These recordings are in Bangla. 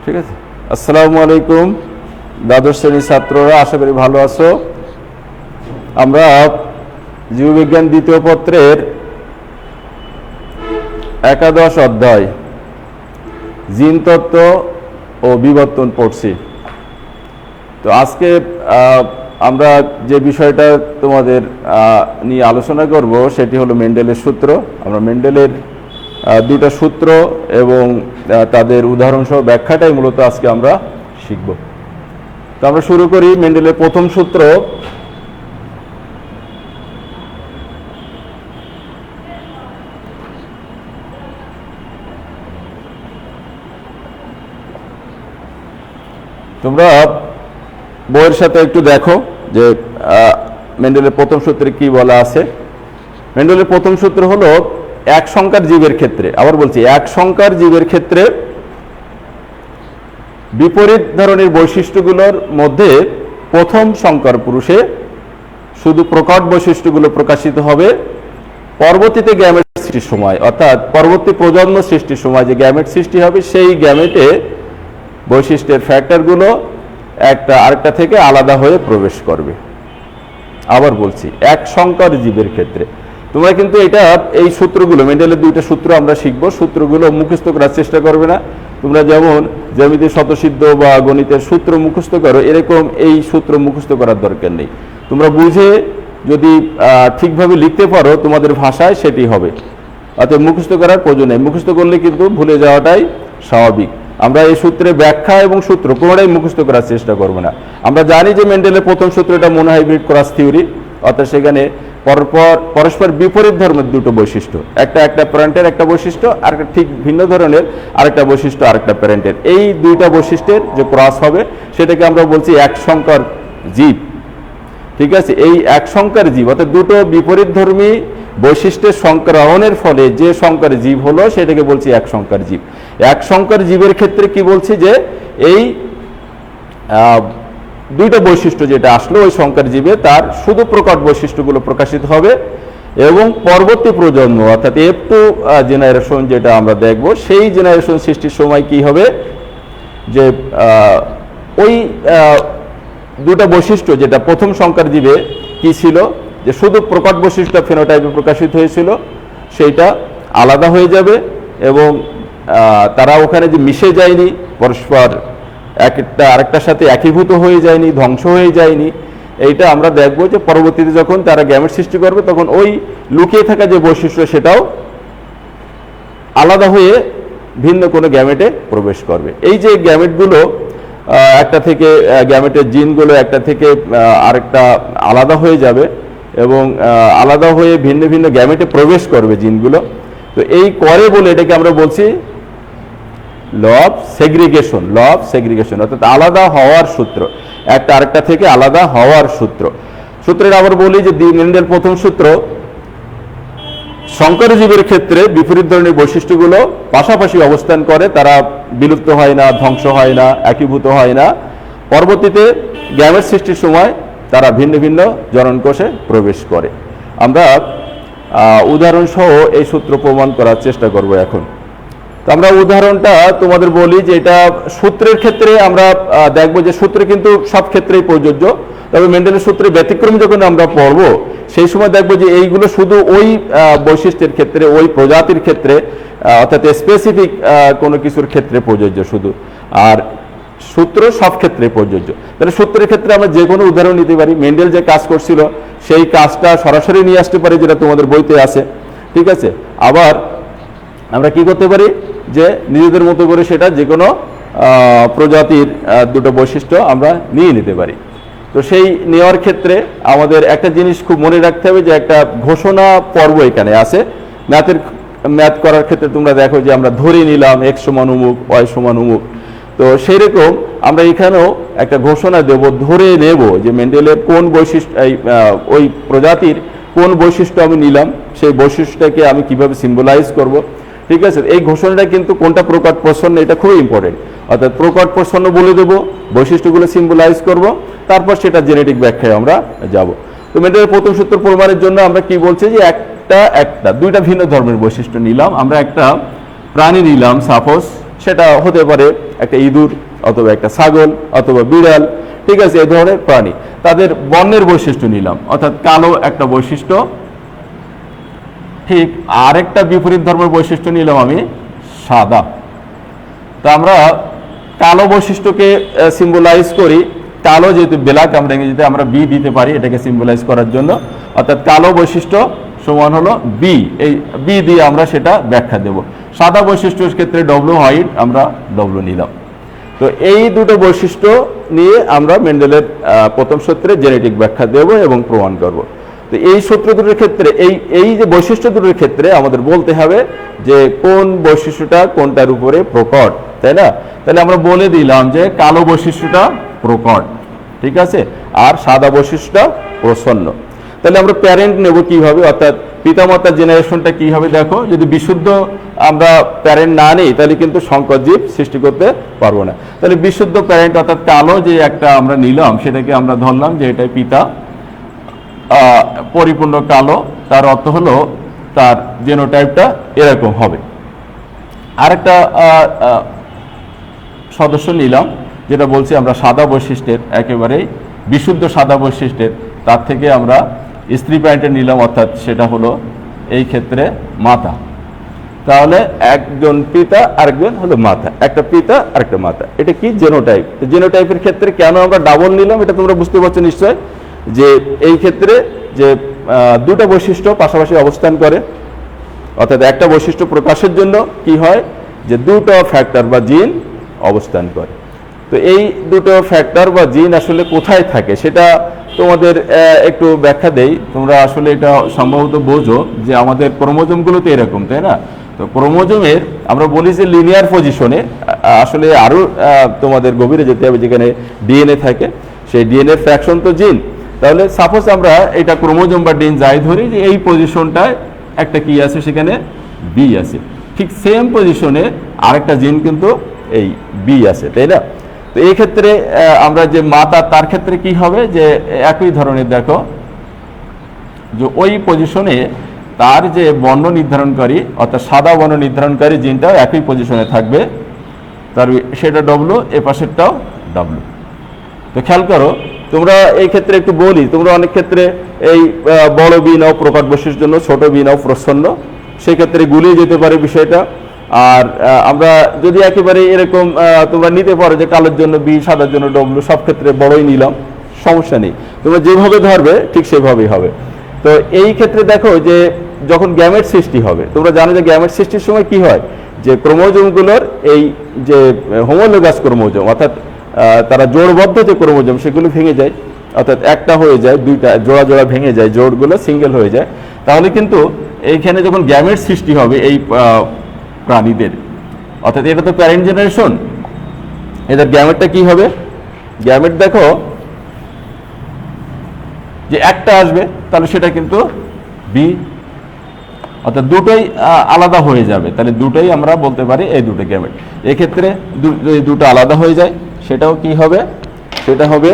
ঠিক আছে। আসসালামু আলাইকুম দ্বাদশ শ্রেণীর ছাত্ররা, আশা করি ভালো আছো। আমরা জীববিজ্ঞান দ্বিতীয় পত্রের একাদশ অধ্যায় জিনতত্ত্ব ও বিবর্তন পড়ছি। তো আজকে আমরা যে বিষয়টা তোমাদের নিয়ে আলোচনা করব সেটি হলো মেন্ডেলের সূত্র। আমরা মেন্ডেলের দুটো সূত্র এবং তাদের উদাহরণসহ ব্যাখ্যাটাই মূলত আজকে আমরা শিখব। তো আমরা শুরু করি। মেন্ডেলের প্রথম সূত্র, তোমরা বইয়ের সাথে একটু দেখো যে মেন্ডেলের প্রথম সূত্রে কি বলা আছে। মেন্ডেলের প্রথম সূত্র হলো এক সংখ্যার জীবের ক্ষেত্রে, আবার বলছি এক সংখ্যার জীবের ক্ষেত্রে বিপরীত ধরনের বৈশিষ্ট্যগুলোর মধ্যে প্রথম সংখ্যার পুরুষে শুধু প্রকট বৈশিষ্ট্যগুলো প্রকাশিত হবে। পরবর্তীতে গ্যামেট সৃষ্টির সময়, অর্থাৎ পরবর্তী প্রজন্ম সৃষ্টির সময় যে গ্যামেট সৃষ্টি হবে সেই গ্যামেটে বৈশিষ্ট্যের ফ্যাক্টরগুলো একটা আরেকটা থেকে আলাদা হয়ে প্রবেশ করবে। আবার বলছি এক সংখ্যার জীবের ক্ষেত্রে। তোমরা কিন্তু এই সূত্রগুলো, মেন্ডেলের দুইটা সূত্র আমরা শিখবো, সূত্রগুলো মুখস্থ করার চেষ্টা করবে না। তোমরা যেমন জ্যামিতির স্বতঃসিদ্ধ বা গণিতের সূত্র মুখস্থ করো, এরকম এই সূত্র মুখস্থ করার দরকার নেই। তোমরা বুঝে যদি ঠিকভাবে লিখতে পারো তোমাদের ভাষায় সেটি হবে। অর্থাৎ মুখস্থ করার প্রয়োজন নেই। মুখস্থ করলে কিন্তু ভুলে যাওয়াটাই স্বাভাবিক। আমরা এই সূত্রের ব্যাখ্যা এবং সূত্র কোনোটাই মুখস্থ করার চেষ্টা করবো না। আমরা জানি যে মেন্ডেলের প্রথম সূত্রটা মনোহাইব্রিড ক্রস থিওরি, অর্থাৎ সেখানে পরস্পর বিপরীত ধর্মের দুটো বৈশিষ্ট্য, একটা প্যারেন্টের একটা বৈশিষ্ট্য, আর ঠিক ভিন্ন ধরনের আরেকটা বৈশিষ্ট্য আরেকটা প্যারেন্টের, এই দুইটা বৈশিষ্ট্যের যে ক্রস হবে সেটাকে আমরা বলছি এক সংখ্যার জীব। ঠিক আছে, এই এক সংখ্যার জীব অর্থাৎ দুটো বিপরীত ধর্মী বৈশিষ্ট্যের সংক্রমণের ফলে যে সংখ্যার জীব হলো সেটাকে বলছি এক সংখ্যার জীব। এক সংখ্যার জীবের ক্ষেত্রে কি বলছি যে এই দুইটা বৈশিষ্ট্য যেটা আসলো ওই সংখ্যার জীবে তার শুধু প্রকট বৈশিষ্ট্যগুলো প্রকাশিত হবে এবং পরবর্তী প্রজন্ম অর্থাৎ F2 জেনারেশন যেটা আমরা দেখব, সেই জেনারেশন সৃষ্টির সময় কি হবে যে ওই দুটা বৈশিষ্ট্য যেটা প্রথম সংখ্যার জীবে কি ছিল, যে শুধু প্রকট বৈশিষ্ট্য ফেনোটাইপে প্রকাশিত হয়েছিল, সেইটা আলাদা হয়ে যাবে এবং তারা ওখানে যে মিশে যায়নি, পরস্পর একটা আরেকটার সাথে একীভূত হয়ে যায়নি, ধ্বংস হয়ে যায়নি। এইটা আমরা দেখব যে পরবর্তীতে যখন তারা গ্যামেট সৃষ্টি করবে তখন ওই লুকিয়ে থাকা যে বৈশিষ্ট্য সেটাও আলাদা হয়ে ভিন্ন কোনো গ্যামেটে প্রবেশ করবে। এই যে গ্যামেটগুলো একটা থেকে গ্যামেটের জিনগুলো একটা থেকে আরেকটা আলাদা হয়ে যাবে এবং আলাদা হয়ে ভিন্ন ভিন্ন গ্যামেটে প্রবেশ করবে জিনগুলো। তো এই করে বলে এটাকে আমরা বলছি ল অফ সেগ্রিগেশন, অর্থাৎ আলাদা হওয়ার সূত্র, একটা আরেকটা থেকে আলাদা হওয়ার সূত্র। সূত্রের আবার বলি যে মেন্ডেল প্রথম সূত্র সংকর জীবের ক্ষেত্রে বিপরীত ধরনের বৈশিষ্ট্যগুলো পাশাপাশি অবস্থান করে, তারা বিলুপ্ত হয় না, ধ্বংস হয় না, একীভূত হয় না। পরবর্তীতে গ্যামেট সৃষ্টির সময় তারা ভিন্ন ভিন্ন জননকোষে প্রবেশ করে। আমরা উদাহরণ সহ এই সূত্র প্রমাণ করার চেষ্টা করব এখন। তো আমরা উদাহরণটা তোমাদের বলি যে এটা সূত্রের ক্ষেত্রে আমরা দেখব যে সূত্রে কিন্তু সব ক্ষেত্রেই প্রযোজ্য, তবে মেন্ডেলের সূত্রে ব্যতিক্রম যখন আমরা পড়ব সেই সময় দেখবো যে এইগুলো শুধু ওই বৈশিষ্ট্যের ক্ষেত্রে, ওই প্রজাতির ক্ষেত্রে, অর্থাৎ স্পেসিফিক কোনো কিছুর ক্ষেত্রে প্রযোজ্য শুধু, আর সূত্র সব ক্ষেত্রে প্রযোজ্য। তাহলে সূত্রের ক্ষেত্রে আমরা যে কোনো উদাহরণ নিতে পারি। মেন্ডেল যে কাজ করছিল সেই কাজটা সরাসরি নিয়ে আসতে পারি, যেটা তোমাদের বইতে আছে। ঠিক আছে, আবার আমরা কি করতে পারি যে নিজেদের মতো করে সেটা যে কোনো প্রজাতির দুটো বৈশিষ্ট্য আমরা নিয়ে নিতে পারি। তো সেই নেওয়ার ক্ষেত্রে আমাদের একটা জিনিস খুব মনে রাখতে হবে যে একটা ঘোষণা পর্ব এখানে আছে। ম্যাথ করার ক্ষেত্রে তোমরা দেখো যে আমরা ধরে নিলাম x সমান অমুক, y সমান অমুক। তো সেই রকম আমরা এখানেও একটা ঘোষণা দেব, ধরে নেব যে মেন্ডেলের কোন বৈশিষ্ট্য, ওই প্রজাতির কোন বৈশিষ্ট্য আমি নিলাম, সেই বৈশিষ্ট্যটাকে আমি কিভাবে সিম্বলাইজ করব। ঠিক আছে, এই ঘোষণাটা কিন্তু কোনটা প্রকট প্রচ্ছন্ন এটা খুবই ইম্পর্টেন্ট। অর্থাৎ প্রকট প্রচ্ছন্ন বলে দেবো, বৈশিষ্ট্যগুলো সিম্বলাইজ করব, তারপর সেটা জেনেটিক ব্যাখ্যায় আমরা যাব। তো মেন্ডেলের প্রথম সূত্র প্রমাণের জন্য আমরা কি বলছি যে দুইটা ভিন্ন ধর্মের বৈশিষ্ট্য নিলাম। আমরা একটা প্রাণী নিলাম, সাপোজ সেটা হতে পারে একটা ইঁদুর অথবা একটা ছাগল অথবা বিড়াল, ঠিক আছে, এই ধরনের প্রাণী। তাদের বর্ণের বৈশিষ্ট্য নিলাম, অর্থাৎ কালো একটা বৈশিষ্ট্য, ঠিক আরেকটা বিপরীত ধর্মের বৈশিষ্ট্য নিলাম আমি সাদা। তো আমরা কালো বৈশিষ্ট্যকে সিম্বলাইজ করি, কালো যেহেতু ব্ল্যাক আমরা ইংরেজিতে আমরা বি দিতে পারি এটাকে সিম্বলাইজ করার জন্য, অর্থাৎ কালো বৈশিষ্ট্য সমান হলো বি, এই বি দিয়ে আমরা সেটা ব্যাখ্যা দেব। সাদা বৈশিষ্ট্যের ক্ষেত্রে ডব্লু হোয়াইট আমরা ডব্লু নিলাম। তো এই দুটো বৈশিষ্ট্য নিয়ে আমরা মেন্ডেলের প্রথম সূত্রে জেনেটিক ব্যাখ্যা দেব এবং প্রমাণ করব। তো এই সূত্র দুটোর ক্ষেত্রে এই যে বৈশিষ্ট্য দুটোর ক্ষেত্রে আমাদের বলতে হবে যে কোন বৈশিষ্ট্যটা কোনটার উপরে প্রকট, তাই না? তাহলে আমরা বলে দিলাম যে কালো বৈশিষ্ট্যটা প্রকট, ঠিক আছে, আর সাদা বৈশিষ্ট্যটা প্রসন্ন। তাহলে আমরা প্যারেন্ট নেব কিভাবে, অর্থাৎ পিতামাতার জেনারেশনটা কি হবে? দেখো, যদি বিশুদ্ধ আমরা প্যারেন্ট না নিই তাহলে কিন্তু সংকর জীব সৃষ্টি করতে পারবো না। তাহলে বিশুদ্ধ প্যারেন্ট অর্থাৎ কালো যে একটা আমরা নিলাম সেটাকে আমরা ধরলাম যে এটাই পিতা, পরিপূর্ণ কালো, তার অর্থ হলো তার জেনোটাইপটা এরকম হবে। আরেকটা সদস্য নিলাম যেটা বলছি আমরা সাদা বৈশিষ্ট্যের, একেবারেই বিশুদ্ধ সাদা বৈশিষ্ট্যের, তার থেকে আমরা স্ত্রী প্যারেন্টের নিলাম, অর্থাৎ সেটা হলো এই ক্ষেত্রে মাতা। তাহলে একজন পিতা আরেকজন হলো মাতা, একটা পিতা আরেকটা মাতা। এটা কি? জেনোটাইপ। জেনোটাইপের ক্ষেত্রে কেন আমরা ডাবল নিলাম এটা তোমরা বুঝতে পারছো নিশ্চয়, যে এই ক্ষেত্রে যে দুটো বৈশিষ্ট্য পাশাপাশি অবস্থান করে, অর্থাৎ একটা বৈশিষ্ট্য প্রকাশের জন্য কি হয় যে দুটো ফ্যাক্টর বা জিন অবস্থান করে। তো এই দুটো ফ্যাক্টর বা জিন আসলে কোথায় থাকে সেটা তোমাদের একটু ব্যাখ্যা দেই, তোমরা আসলে এটা সম্ভবত বোঝো যে আমাদের ক্রোমোজোমগুলোতে এরকম, তাই না? তো ক্রোমোজোমের আমরা বলি যে লিনিয়ার পজিশনে, আসলে আরও তোমাদের গভীরে যেতে হবে, যেখানে ডিএনএ থাকে, সেই ডিএনএ ফ্র্যাকশন তো জিন। তাহলে সাপোজ আমরা এটা ক্রোমোজোম বা ডিএন যাই ধরি যে এই পজিশনটায় একটা কি আছে, সেখানে বি আছে, ঠিক সেম পজিশনে আরেকটা জিন কিন্তু এই বি আছে, তাই না? তো এই ক্ষেত্রে আমরা যে মাতা তার ক্ষেত্রে কি হবে যে একই ধরনের, দেখো যে ওই পজিশনে তার যে বর্ণ নির্ধারণকারী অর্থাৎ সাদা বর্ণ নির্ধারণকারী জিনটাও একই পজিশনে থাকবে, তার সেটা ডব্লু, এ পাশেরটাও ডব্লু। তো খেয়াল করো, তোমরা এই ক্ষেত্রে একটু বলি, তোমরা অনেক ক্ষেত্রে এই বড় বি নাও প্রকট বৈশিষ্ট্যের জন্য, ছোট বি নাও প্রচ্ছন্ন, সেক্ষেত্রে গুলিয়ে যেতে পারে বিষয়টা। আর আমরা যদি একেবারে এরকম তোমরা নিতে পারো যে কালোর জন্য বি, সাদার জন্য ডব্লু, সব ক্ষেত্রে বড়ই নিলাম, সমস্যা নেই, তোমরা যেভাবে ধরবে ঠিক সেভাবেই হবে। তো এই ক্ষেত্রে দেখো যে যখন গ্যামেট সৃষ্টি হবে, তোমরা জানো যে গ্যামেট সৃষ্টির সময় কি হয় যে ক্রোমোজোমগুলোর এই যে হোমোলোগাস ক্রোমোজোম অর্থাৎ তারা জোড়বদ্ধ যে ক্রোমোজোম সেগুলো ভেঙে যায়, অর্থাৎ একটা হয়ে যায়, দুইটা জোড়া জোড়া ভেঙে যায়, জোড়গুলো সিঙ্গেল হয়ে যায়। তাহলে কিন্তু এইখানে যখন গ্যামেট সৃষ্টি হবে এই প্রাণীদের, অর্থাৎ এটা তো প্যারেন্ট জেনারেশন, এদের গ্যামেটটা কি হবে? গ্যামেট দেখো যে একটা আসবে, তাহলে সেটা কিন্তু বি, অর্থাৎ দুটোই আলাদা হয়ে যাবে, তাহলে দুটোই আমরা বলতে পারি এই দুটো গ্যামেট। এক্ষেত্রে দুটো আলাদা হয়ে যায়, সেটাও কি হবে? সেটা হবে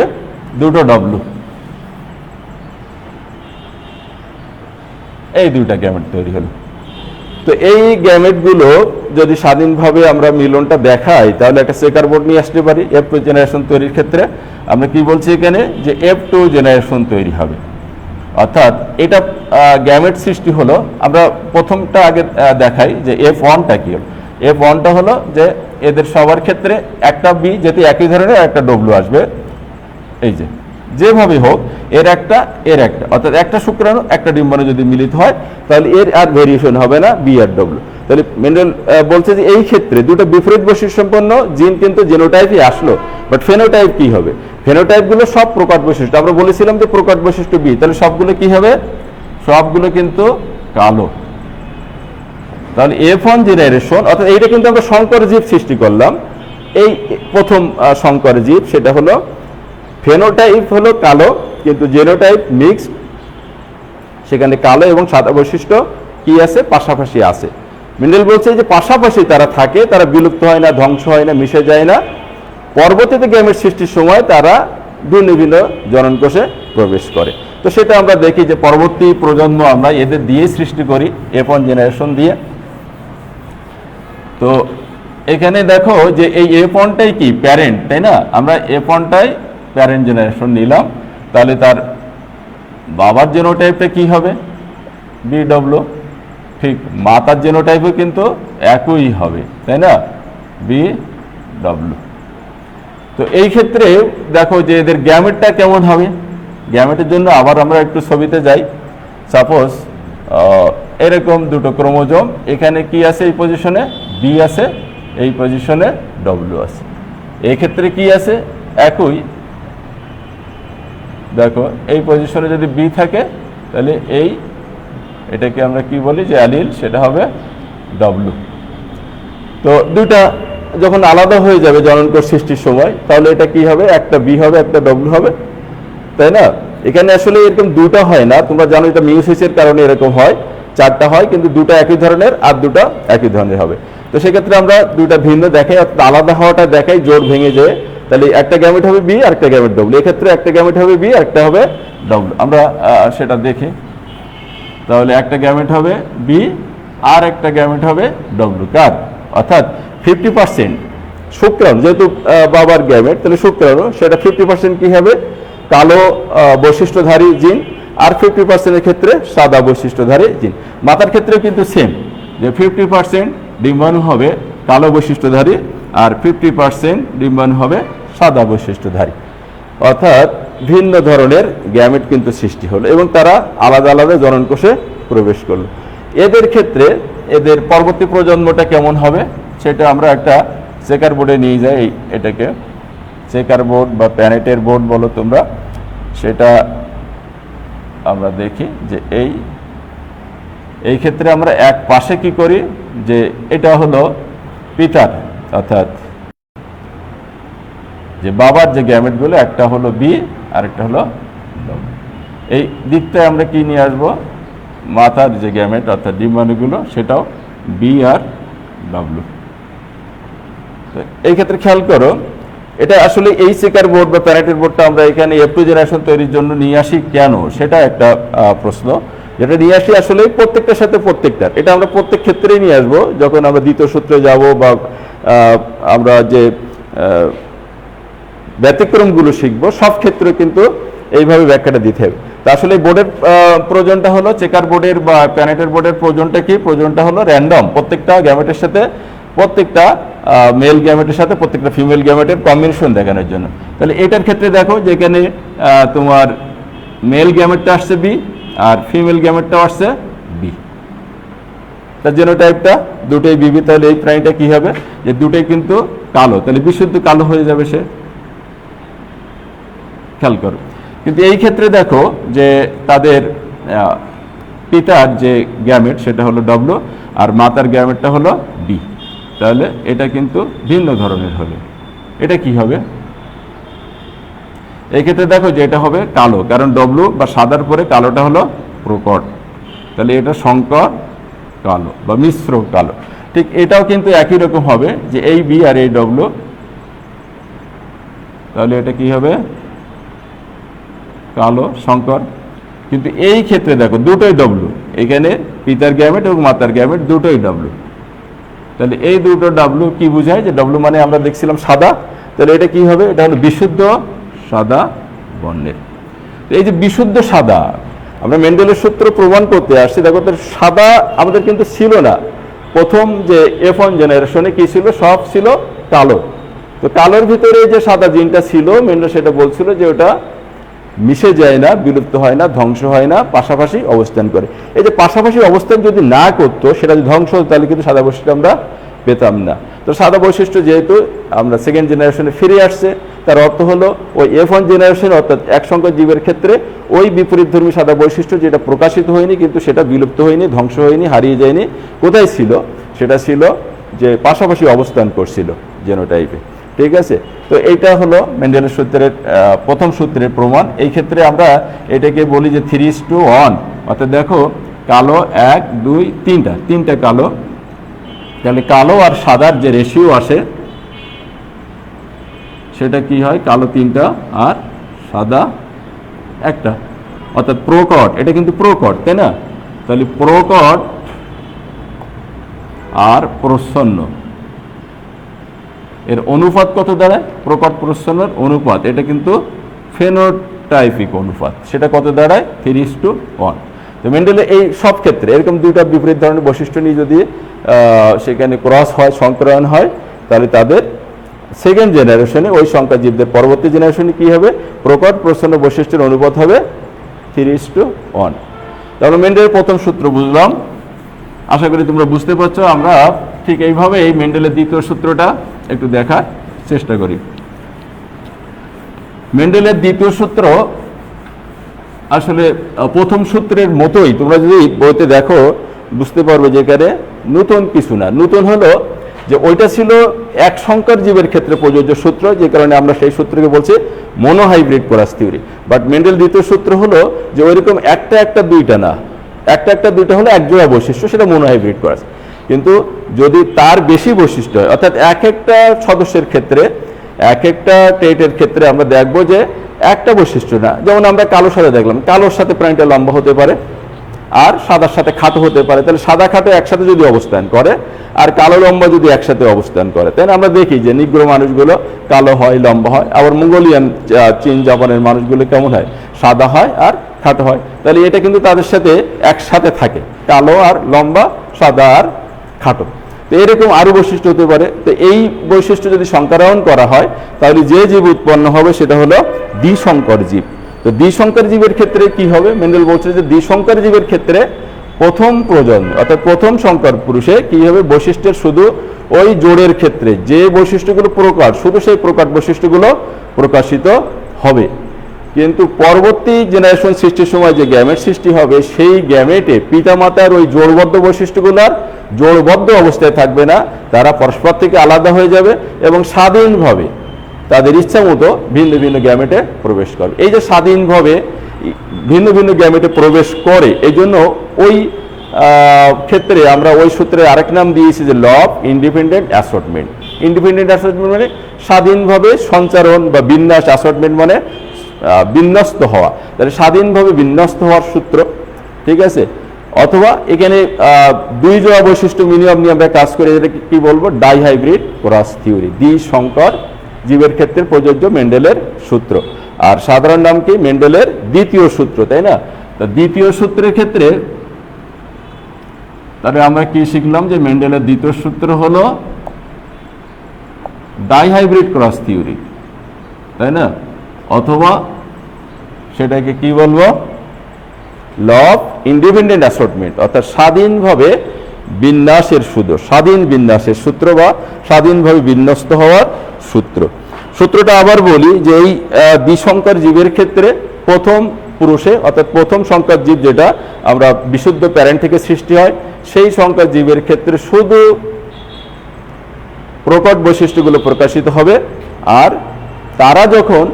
দুটো ডব্লু, এই দুইটা গ্যামেট তৈরি হলো। তো এই গ্যামেটগুলো যদি স্বাধীনভাবে আমরা মিলনটা দেখাই তাহলে একটা চেকার বোর্ড নিয়ে আসতে পারি। F2 জেনারেশন তৈরির ক্ষেত্রে আমরা কি বলছি এখানে যে F2 জেনারেশন তৈরি হবে, অর্থাৎ এটা গ্যামেট সৃষ্টি হলো। আমরা প্রথমটা আগে দেখাই যে F1টা কি হলো। F1টা হলো যে এদের সবার ক্ষেত্রে একটা বি যেতে একই ধরনের একটা ডব্লু আসবে, এই যে যেভাবে হোক এর একটা অর্থাৎ একটা শুক্রাণু একটা ডিম্বাণু যদি মিলিত হয় তাহলে এর আর ভেরিয়েশন হবে না বি আর ডব্লু। তাহলে মেন্ডেল বলছে যে এই ক্ষেত্রে দুটো বিপরীত বৈশিষ্ট্য সম্পন্ন জিন কিন্তু জেনোটাইপই আসলো, বাট ফেনোটাইপ কি হবে? ফেনোটাইপগুলো সব প্রকট বৈশিষ্ট্য, আমরা বলেছিলাম যে প্রকট বৈশিষ্ট্য বি, তাহলে সবগুলো কি হবে? সবগুলো কিন্তু কালো। তাহলে F1 জেনারেশন, অর্থাৎ এইটা কিন্তু আমরা সংকর জীব সৃষ্টি করলাম, এই প্রথম সংকর জীব, সেটা হলো ফেনোটাইপ হলো কালো কিন্তু জেনোটাইপ মিক্সড, সেখানে কালো এবং সাদা বৈশিষ্ট্য কি আছে? পাশাপাশি আছে। মেন্ডেল বলছে যে পাশাপাশি তারা থাকে, তারা বিলুপ্ত হয় না, ধ্বংস হয় না, মিশে যায় না। পরবর্তীতে গ্যামেট সৃষ্টির সময় তারা ভিন্ন ভিন্ন জননকোষে প্রবেশ করে। তো সেটা আমরা দেখি যে পরবর্তী প্রজন্ম আমরা এদের দিয়ে সৃষ্টি করি, F1 জেনারেশন দিয়ে। তো এখানে দেখো যে এই F1টাই কি প্যারেন্ট, তাই না? আমরা F1টাই প্যারেন্ট জেনারেশন নিলাম, তাহলে তার বাবার জেনোটাইপটা কি হবে? BW। ঠিক মাতার জেনোটাইপও কিন্তু একই হবে, তাই না? BW। তো এই ক্ষেত্রে দেখো যে এদের গ্যামেটটা কেমন হবে। গ্যামেটের জন্য আবার আমরা একটু ছবিতে যাই। সাপোজ এরকম দুটো ক্রোমোজোম, এখানে কি আছে? এই পজিশনে B আছে, এই পজিশনে W আছে। এই ক্ষেত্রে কি আছে? একই। দেখো এই পজিশনে যদি B থাকে তাহলে এটাকে আমরা কি বলি যে অ্যালিল, সেটা হবে W। তো দুটা যখন আলাদা হয়ে যাবে জননকোষ সৃষ্টির সময়, তাহলে এটা কি হবে? একটা B হবে, একটা W হবে, তাই না? এখানে আসলে এরকম দুটা হয় না, তোমরা জানো এটা মিউসিসের কারণে এরকম হয়, চারটা হয়, কিন্তু দুটা একই ধরনের আর দুটা একই ধরনের হবে। তো সেক্ষেত্রে আমরা দুইটা ভিন্ন দেখাই, আলাদা হওয়াটা দেখাই, জোর ভেঙে যায়। তাহলে একটা গ্যামেট হবে B আর একটা গ্যামেট W। এক্ষেত্রে একটা গ্যামেট হবে B আর একটা হবে W। আমরা সেটা দেখি। তাহলে একটা গ্যামেট হবে B আর একটা গ্যামেট হবে W। কার? অর্থাৎ 50% শুক্রাণু, যেহেতু বাবার গ্যামেট, তাহলে শুক্রাণু সেটা 50% কি হবে? কালো বৈশিষ্ট্যধারী জিন, আর 50% ক্ষেত্রে সাদা বৈশিষ্ট্যধারী জিন। মাতার ক্ষেত্রে কিন্তু সেম, যে 50% ডিম্বাণু হবে কালো বৈশিষ্ট্যধারী আর 50% ডিম্বাণু হবে সাদা বৈশিষ্ট্যধারী। অর্থাৎ ভিন্ন ধরনের গ্যামেট কিন্তু সৃষ্টি হলো এবং তারা আলাদা আলাদা জননকোষে প্রবেশ করলো। এদের ক্ষেত্রে এদের পরবর্তী প্রজন্মটা কেমন হবে সেটা আমরা একটা চেকার বোর্ডে নিয়ে যাই। এটাকে চেকার বোর্ড বা প্যানেটের বোর্ড বলো তোমরা, সেটা আমরা দেখি যে এই ক্ষেত্রে আমরা এক পাশে কি করি যে এটা হলো পিতার, অর্থাৎ যে বাবার যে গ্যামেটগুলো, একটা হলো B আর একটা হলো W। এই দিকটায় আমরা কি নিয়ে আসবো? মাতার যে গ্যামেট অর্থাৎ ডিম্বাণুগুলো, সেটাও B আর W। এই ক্ষেত্রে খেয়াল করো, এটা আসলে এই চেকার বোর্ড বা প্যানেটের বোর্ডটা আমরা এখানে F2 জেনারেশন তৈরির জন্য নিয়ে আসি কেন, সেটা একটা প্রশ্ন। যেটা নিয়ে আসি আসলে প্রত্যেকটার সাথে প্রত্যেকটার, এটা আমরা প্রত্যেক ক্ষেত্রেই নিয়ে আসবো। যখন আমরা দ্বিতীয় সূত্রে যাব বা আমরা যে ব্যতিক্রমগুলো শিখবো, সব ক্ষেত্রে কিন্তু এইভাবে ব্যাখ্যাটা দিতে হবে। তা আসলে বোর্ডের প্রয়োজনটা হলো, চেকার বোর্ডের বা প্যানেটের বোর্ডের প্রয়োজনটা কি? প্রয়োজনটা হলো র্যান্ডম, প্রত্যেকটা গ্যামেটের সাথে, প্রত্যেকটা মেল গ্যামেটের সাথে প্রত্যেকটা ফিমেল গ্যামেটের কম্বিনেশন দেখানোর জন্য। তাহলে এটার ক্ষেত্রে দেখো যেখানে তোমার মেল গ্যামেটটা আসছে B আর ফিমেল গ্যামেটটাও আসছে B, তার জেনোটাইপটা দুটোই BB। তাহলে এই প্রাণীটা কি হবে? যে দুটোই কিন্তু কালো, তাহলে বিশুদ্ধ কালো হয়ে যাবে সে। খেয়াল করো, কিন্তু এই ক্ষেত্রে দেখো যে তাদের পিতার যে গ্যামেট সেটা হলো W আর মাতার গ্যামেটটা হলো B। তাহলে এটা কিন্তু ভিন্ন ধরনের হলো। এটা কি হবে? এই ক্ষেত্রে দেখো যে এটা হবে কালো, কারণ W বা সাদার পরে কালোটা হলো প্রকট, তাহলে এটা সংকর কালো বা মিশ্র কালো। ঠিক এটাও কিন্তু একই রকম হবে যে এই B আর এই W, তাহলে এটা কি হবে? কালো সংকর। কিন্তু এই ক্ষেত্রে দেখো দুটোই W, এখানে পিতার গ্যামেট এবং মাতার গ্যামেট দুটোই W। তাহলে এই দুটো W কি বোঝায়? যে W মানে আমরা দেখছিলাম সাদা, তাহলে এটা কি হবে? এটা হলো বিশুদ্ধ সাদা বর্ণের। এই যে বিশুদ্ধ সাদা, আমরা মেন্ডেলের সূত্র প্রমাণ করতে আসছি। দেখো তার সাদা আমাদের কিন্তু ছিল না। প্রথম যে F1 জেনারেশনে কি ছিল? সব ছিল কালো। তো কালোর ভিতরে যে সাদা জিনটা ছিল, মেন্ডেল সেটা বলছিল যে ওটা মিশে যায় না, বিলুপ্ত হয় না, ধ্বংস হয় না, পাশাপাশি অবস্থান করে। এই যে পাশাপাশি অবস্থান যদি না করতো, সেটা যদি ধ্বংস হতো, তাহলে কিন্তু সাদা বৈশিষ্ট্য আমরা পেতাম না। তো সাদা বৈশিষ্ট্য যেহেতু আমরা সেকেন্ড জেনারেশনে ফিরে আসছে, তার অর্থ হলো ওই F1 জেনারেশন অর্থাৎ এক সংখ্যক জীবের ক্ষেত্রে ওই বিপরীতধর্মী সাদা বৈশিষ্ট্য যেটা প্রকাশিত হয়নি, কিন্তু সেটা বিলুপ্ত হয়নি, ধ্বংস হয়নি, হারিয়ে যায়নি। কোথায় ছিল? সেটা ছিল যে পাশাপাশি অবস্থান করছিল জেনোটাইপে। ঠিক আছে, তো এইটা হলো মেন্ডেলের সূত্রের প্রথম সূত্রের প্রমাণ। এই ক্ষেত্রে আমরা এটাকে বলি যে 3:1, অর্থাৎ দেখো কালো 1 2 3টা কালো, তাহলে কালো আর সাদার যে রেশিও আসে সেটা কি হয়? কালো 3টা আর সাদা 1টা, অর্থাৎ প্রকট। এটা কিন্তু প্রকট, তাই না? তাহলে প্রকট আর প্রচ্ছন্ন, এর অনুপাত কত দাঁড়ায়? প্রকট প্রচ্ছন্নের অনুপাত, এটা কিন্তু ফেনোটাইপিক অনুপাত, সেটা কত দাঁড়ায়? 3:1। তো মেন্ডেলের এই সব ক্ষেত্রে এরকম দুইটা বিপরীত ধরনের বৈশিষ্ট্য নিয়ে যদি সেখানে ক্রস হয়, সংকরায়ন হয়, তাহলে তাদের সেকেন্ড জেনারেশনে ওই সংখ্যাজীবদের পরবর্তী জেনারেশনে কি হবে? প্রকট প্রচ্ছন্ন বৈশিষ্ট্যের অনুপাত হবে 3:1। তাহলে মেন্ডেলের প্রথম সূত্র বুঝলাম, আশা করি তোমরা বুঝতে পারছো। আমরা ঠিক এইভাবে এই মেন্ডেলের দ্বিতীয় সূত্রটা একটু দেখার চেষ্টা করি। মেন্ডেলের দ্বিতীয় সূত্র আসলে প্রথম সূত্রের মতোই, তোমরা যদি বইতে দেখো বুঝতে পারবে যে এখানে নতুন কিছু না। নতুন হলো যে ওইটা ছিল এক সংখ্যার জীবের ক্ষেত্রে প্রযোজ্য সূত্র, যে কারণে আমরা সেই সূত্রকে বলছি monohybrid cross theory. But Mendel দ্বিতীয় সূত্র হলো যে ওইরকম একটা দুইটা না, একটা দুইটা হলো এক জোড়া বৈশিষ্ট্য, সেটা মনোহাইব্রিড ক্রস। কিন্তু যদি তার বেশি বৈশিষ্ট্য হয়, অর্থাৎ এক একটা সদস্যের ক্ষেত্রে, এক একটা ট্রেটের ক্ষেত্রে আমরা দেখব যে একটা বৈশিষ্ট্য না, যেমন আমরা কালোর সাথে দেখলাম, কালোর সাথে প্রাণীটা লম্বা হতে পারে আর সাদার সাথে খাটো হতে পারে, তাহলে সাদা খাটো একসাথে যদি অবস্থান করে আর কালো লম্বা যদি একসাথে অবস্থান করে, তাহলে আমরা দেখি যে নিগ্রো মানুষগুলো কালো হয়, লম্বা হয়, আবার মঙ্গোলিয়ান চীন জাপানের মানুষগুলো কেমন হয়? সাদা হয় আর খাটো হয়। তাহলে এটা কিন্তু তাদের সাথে একসাথে থাকে, কালো আর লম্বা, সাদা আর খাটো। তো এরকম আরো বৈশিষ্ট্য হতে পারে। তো এই বৈশিষ্ট্য যদি সংকরায়ন করা হয়, তাহলে যে জীব উৎপন্ন হবে সেটা হলো দ্বিসংকর জীব। তো দ্বিসংকর জীবের ক্ষেত্রে কি হবে? মেন্ডেল বলছে যে দ্বিসংকর জীবের ক্ষেত্রে প্রথম প্রজন্ম অর্থাৎ প্রথম সংকর পুরুষে কি হবে? বৈশিষ্ট্যের শুধু ওই জোড়ের ক্ষেত্রে যে বৈশিষ্ট্যগুলো প্রকাশ, শুধু সেই প্রকাশ বৈশিষ্ট্যগুলো প্রকাশিত হবে। কিন্তু পরবর্তী জেনারেশন সৃষ্টির সময় যে গ্যামেট সৃষ্টি হবে, সেই গ্যামেটে পিতামাতার ওই জোড়বদ্ধ বৈশিষ্ট্যগুলো আর জোড়বদ্ধ অবস্থায় থাকবে না, তারা পরস্পর থেকে আলাদা হয়ে যাবে এবং স্বাধীনভাবে তাদের ইচ্ছা মতো ভিন্ন ভিন্ন গ্যামেটে প্রবেশ করবে। এই যে স্বাধীনভাবে ভিন্ন ভিন্ন গ্যামেটে প্রবেশ করে, এই জন্য ওই ক্ষেত্রে আমরা ওই সূত্রে আরেক নাম দিয়েছি যে law of independent assortment. Independent assortment মানে স্বাধীনভাবে সঞ্চারণ বা বিন্যাস, অ্যাসর্টমেন্ট মানে বিন্যস্ত হওয়া, তাহলে স্বাধীনভাবে বিন্যস্ত হওয়ার সূত্র, ঠিক আছে। অথবা এখানে দুই জোড়া বৈশিষ্ট্য মিনিমাম নিয়ে আমরা কাজ করি, যেটা কি বলবো? ডাইহাইব্রিড ক্রস থিওরি, দ্বিসংকর জীবের ক্ষেত্রে প্রযোজ্য মেন্ডেলের সূত্র। আর সাধারণ নাম কি? মেন্ডেলের দ্বিতীয় সূত্র, তাই না? তো দ্বিতীয় সূত্রের ক্ষেত্রে তাহলে আমরা কি শিখলাম? যে মেন্ডেলের দ্বিতীয় সূত্র হলো ডাইহাইব্রিড ক্রস থিওরি, তাই না? অথবা সেটাকে কি বলবো? ল অফ ইন্ডিপেন্ডেন্ট অ্যাসর্টমেন্ট, অর্থাৎ স্বাধীনভাবে বিন্যাসের সূত্র, স্বাধীন বিন্যাসের সূত্র বা স্বাধীনভাবে বিন্যস্ত হওয়ার সূত্র। সূত্রটা আবার বলি যে এই দ্বিসংকর জীবের ক্ষেত্রে প্রথম পুরুষে, অর্থাৎ প্রথম সংকর জীব যেটা আমরা বিশুদ্ধ প্যারেন্ট থেকে সৃষ্টি হয়, সেই সংকর জীবের ক্ষেত্রে শুধু প্রকট বৈশিষ্ট্যগুলো প্রকাশিত হবে। আর তারা যখন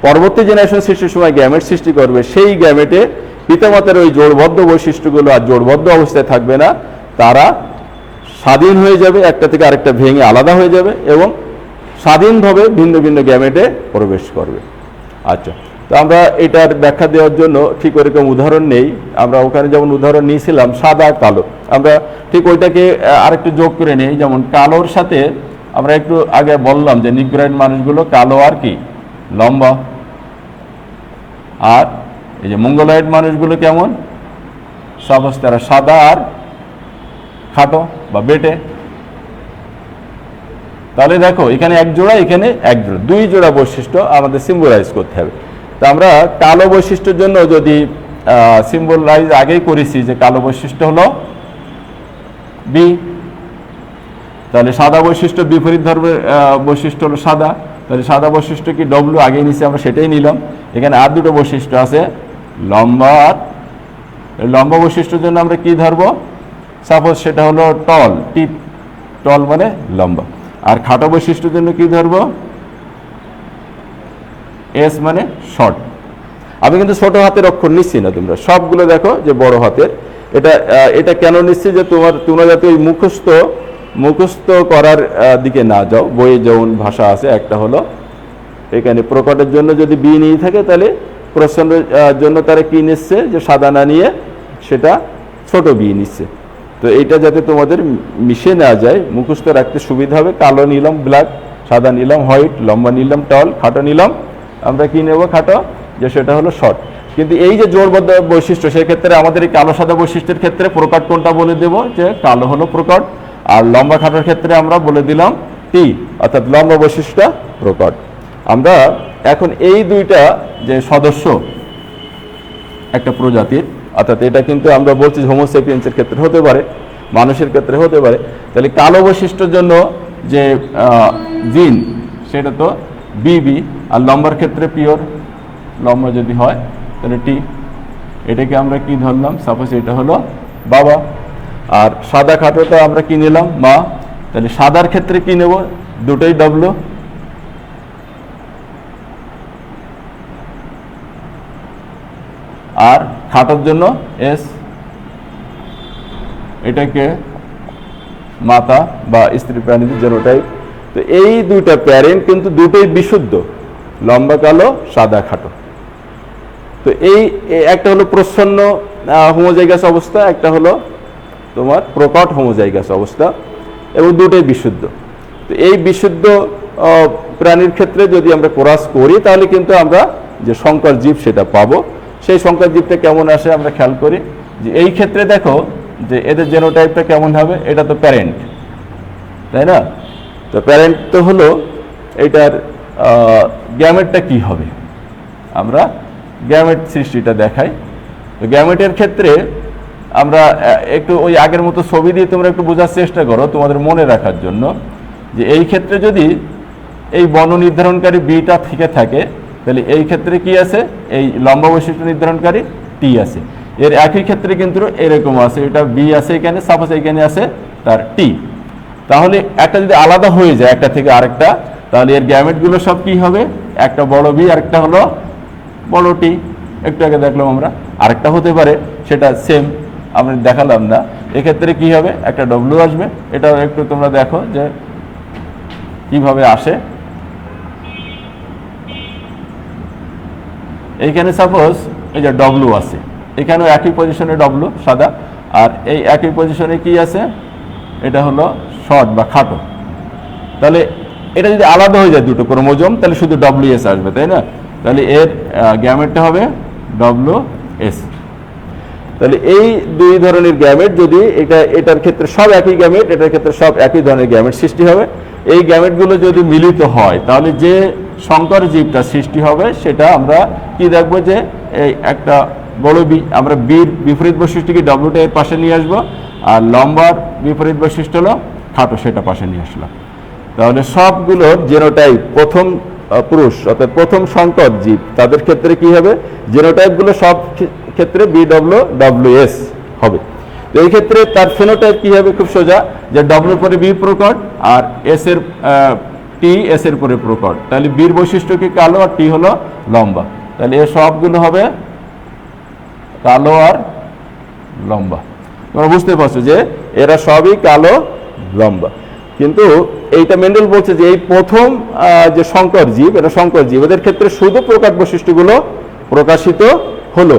পরবর্তী জেনারেশন সৃষ্টির সময় গ্যামেট সৃষ্টি করবে, সেই গ্যামেটে পিতামাতার ওই জোড়বদ্ধ বৈশিষ্ট্যগুলো আর জোড়বদ্ধ অবস্থায় থাকবে না, তারা স্বাধীন হয়ে যাবে, একটা থেকে আরেকটা ভেঙে আলাদা হয়ে যাবে এবং স্বাধীনভাবে ভিন্ন ভিন্ন গ্যামেটে প্রবেশ করবে। আচ্ছা, তো আমরা এটার ব্যাখ্যা দেওয়ার জন্য ঠিক ওরকম উদাহরণ নেই। আমরা ওখানে যেমন উদাহরণ নিয়েছিলাম সাদা কালো, আমরা ঠিক ওইটাকে আরেকটু যোগ করে নেই। যেমন কালোর সাথে আমরা একটু আগে বললাম যে নিগ্রয়েড মানুষগুলো কালো আর কি লম্বা, আর এই যে মঙ্গোলয়েড মানুষগুলো কেমন? সহজ, তারা সাদা আর খাটো বা বেটে। তাহলে দেখো এখানে এক জোড়া, এখানে এক জোড়া, দুই জোড়া বৈশিষ্ট্য আমাদের সিম্বলাইজ করতে হবে। তো আমরা কালো বৈশিষ্ট্যের জন্য যদি সিম্বলাইজ আগেই করেছি যে কালো বৈশিষ্ট্য হলো বি, তাহলে সাদা বৈশিষ্ট্য বিপরীত ধর্মের বৈশিষ্ট্য হলো সাদা, তাহলে সাদা বৈশিষ্ট্য কি ডব্লিউ আগেই নিচ্ছি, আমরা সেটাই নিলাম। এখানে আর দুটো বৈশিষ্ট্য আছে, লম্বা আর লম্বা বৈশিষ্ট্যের জন্য আমরা কি ধরবো? সাপোজ সেটা হলো টল, টিপ, টল মানে লম্বা। আর খাটো বৈশিষ্ট্যের জন্য কি ধরবো? এস মানে শর্ট। আমি কিন্তু ছোট হাতের অক্ষর নিচ্ছি না, তোমরা সবগুলো দেখো যে বড় হাতের। এটা কেন নিচ্ছি? যে তোমরা যাতে ওই মুখস্থ করার দিকে না যাও। বইয়ে যেমন ভাষা আছে, একটা হলো এখানে প্রকটের জন্য যদি বি নিয়ে থাকে, তাহলে প্রচ্ছন্নের জন্য তারা কি নিচ্ছে? যে সাদা না নিয়ে সেটা ছোট বি নিচ্ছে। তো এইটা যাতে তোমাদের মিশে না যায়, মুখস্থ রাখতে সুবিধা হবে, কালো নিলাম ব্ল্যাক, সাদা নিলাম হোয়াইট, লম্বা নিলাম টল, খাটো নিলাম আমরা কি নেব খাটো, যে সেটা হলো শর্ট। কিন্তু এই যে জোড়বদ্ধ বৈশিষ্ট্য সেক্ষেত্রে আমাদের এই কালো সাদা বৈশিষ্ট্যের ক্ষেত্রে প্রকাট কোনটা বলে দেব, যে কালো হলো প্রকাট, আর লম্বা খাটোর ক্ষেত্রে আমরা বলে দিলাম টি, অর্থাৎ লম্বা বৈশিষ্ট্যটা প্রকাট। আমরা এখন এই দুইটা যে সদস্য একটা প্রজাতির, অর্থাৎ এটা কিন্তু আমরা বলছি হোমোসেপিয়েন্সের ক্ষেত্রে হতে পারে, মানুষের ক্ষেত্রে হতে পারে, তাহলে কালো বৈশিষ্ট্যের জন্য যে জিন সেটা তো বিবি, আর লম্বার ক্ষেত্রে পিওর লম্বা যদি হয় তাহলে টি। এটাকে আমরা কি ধরলাম, সাপোজ এটা হলো বাবা, আর সাদা খাটোটা আমরা কি নিলাম মা, তাহলে সাদার ক্ষেত্রে কি নেব, দুটোই ডব্লু, আর খাটোর জন্য এস, এটাকে মাতা বা স্ত্রী প্রাণীদের জেনোটাইপ। তো এই দুইটা প্যারেন্ট কিন্তু দুটোই বিশুদ্ধ, লম্বা কালো সাদা খাটো। তো এই একটা হলো প্রচ্ছন্ন হোমোজাইগাস অবস্থা, একটা হলো তোমার প্রকট হোমোজাইগাস অবস্থা, এবং দুটোই বিশুদ্ধ। তো এই বিশুদ্ধ প্রাণীর ক্ষেত্রে যদি আমরা ক্রস করি তাহলে কিন্তু আমরা যে সংকর জীব সেটা পাবো। সেই সংকর জীবটা কেমন আসে আমরা খেয়াল করি, যে এই ক্ষেত্রে দেখো যে এদের জেনোটাইপটা কেমন হবে, এটা তো প্যারেন্ট তাই না, তো প্যারেন্ট তো হলো এটার গ্যামেটটা কি হবে, আমরা গ্যামেট সৃষ্টিটা দেখাই। তো গ্যামেটের ক্ষেত্রে আমরা একটু ওই আগের মতো ছবি দিয়ে তোমরা একটু বোঝার চেষ্টা করো তোমাদের মনে রাখার জন্য, যে এই ক্ষেত্রে যদি এই বর্ণ নির্ধারণকারী বিটা থেকে থাকে তাহলে এই ক্ষেত্রে কি আছে, এই লম্বা বৈশিষ্ট্য নির্ধারণকারী টি আছে। এর একই ক্ষেত্রে কিন্তু এরকম আছে, এটা বি আছে এখানে, সাপোজ এখানে আছে তার টি। তাহলে একটা যদি আলাদা হয়ে যায় একটা থেকে আরেকটা, তাহলে এর গ্যামেটগুলো সব কি হবে, একটা বড় বি আরেকটা হলো বড় টি। একটু আগে দেখলাম আমরা, আরেকটা হতে পারে সেটা সেম আমরা দেখালাম না। এক্ষেত্রে কি হবে, একটা ডব্লিউ আসবে, এটাও একটু তোমরা দেখো যে কিভাবে আসে। এইখানে সাপোজ এই যে ডব্লিউ আছে, এখানেও একই পজিশনে ডব্লিউ সাদা, আর এই একই পজিশনে কি আছে, এটা হলো শর্ট বা খাটো। তাহলে এটা যদি আলাদা হয়ে যায় দুটো ক্রোমোজোম তাহলে শুধু ডব্লিউ এস আসবে, তাই না? তাহলে এর গ্যামেটটা হবে ডব্লিউ এস। তাহলে এই দুই ধরনের গ্যামেট যদি এটার ক্ষেত্রে সব একই গ্যামেট, এটার ক্ষেত্রে সব একই ধরনের গ্যামেট সৃষ্টি হবে। এই গ্যামেটগুলো যদি মিলিত হয় তাহলে যে সংকর জীবটা সৃষ্টি হবে সেটা আমরা কি দেখবো, যে এই একটা বড় বি, আমরা বির বিপরীত বৈশিষ্ট্যকে ডব্লিউটা এর পাশে নিয়ে আসবো, আর লম্বার বিপরীত বৈশিষ্ট্য হলো খাটো, সেটা পাশে নিয়ে আসলাম। তাহলে সবগুলোর জেনোটাইপ প্রথম পুরুষ অর্থাৎ প্রথম সংকর জীব তাদের ক্ষেত্রে কি হবে, জেনোটাইপগুলো সব ক্ষেত্রে BWS হবে। তো এই ক্ষেত্রে তার ফেনোটাইপ কি হবে, খুব সোজা, যে ডব্লিউর পরে বি প্রকট আর এস এর টি এস এর পরে প্রকট। তাহলে বির বৈশিষ্ট্য কি কালো আর টি হলো লম্বা, তাহলে এর সবগুলো হবে কালো আর লম্বা। তোমরা বুঝতে পারছো যে এরা সবই কালো লম্বা। কিন্তু এইটা মেন্ডেল বলছে যে এই প্রথম যে সংকর জীব, এটা সংকর জীব, এদের ক্ষেত্রে শুধু প্রকাট বৈশিষ্ট্যগুলো প্রকাশিত হলো।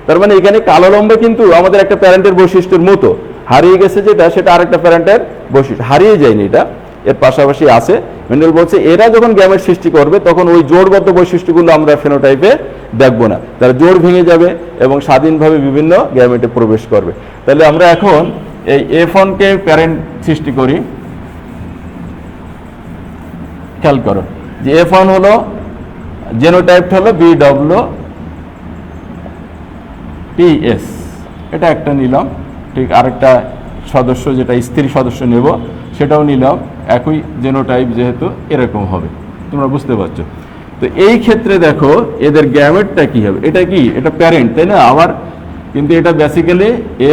তার মানে এখানে কালো লম্বা কিন্তু আমাদের একটা প্যারেন্টের বৈশিষ্ট্যের মতো হারিয়ে গেছে, যেটা সেটা আরেকটা প্যারেন্টের বৈশিষ্ট্য, হারিয়ে যায়নি, এটা এর পাশাপাশি আছে। মেন্ডেল বলছে এরা যখন গ্যামেট সৃষ্টি করবে তখন ওই জোড়বদ্ধ বৈশিষ্ট্যগুলো আমরা ফেনোটাইপে দেখব না, তারা জোড় ভেঙে যাবে এবং স্বাধীনভাবে বিভিন্ন গ্যামেটে প্রবেশ করবে। তাহলে আমরা এখন এই F1কে প্যারেন্ট সৃষ্টি করি। খেয়াল করো যে F1 হলো জেনোটাইপ হলো BWTS, এটা একটা নিলাম, ঠিক আরেকটা সদস্য যেটা স্ত্রী সদস্য নেব সেটাও নিলাম, একই জেনোটাইপ যেহেতু এরকম হবে, তোমরা বুঝতে পারছো। তো এই ক্ষেত্রে দেখো এদের গ্যামেটটা কি হবে, এটা কি, এটা প্যারেন্ট তাই না, আবার কিন্তু এটা বেসিক্যালি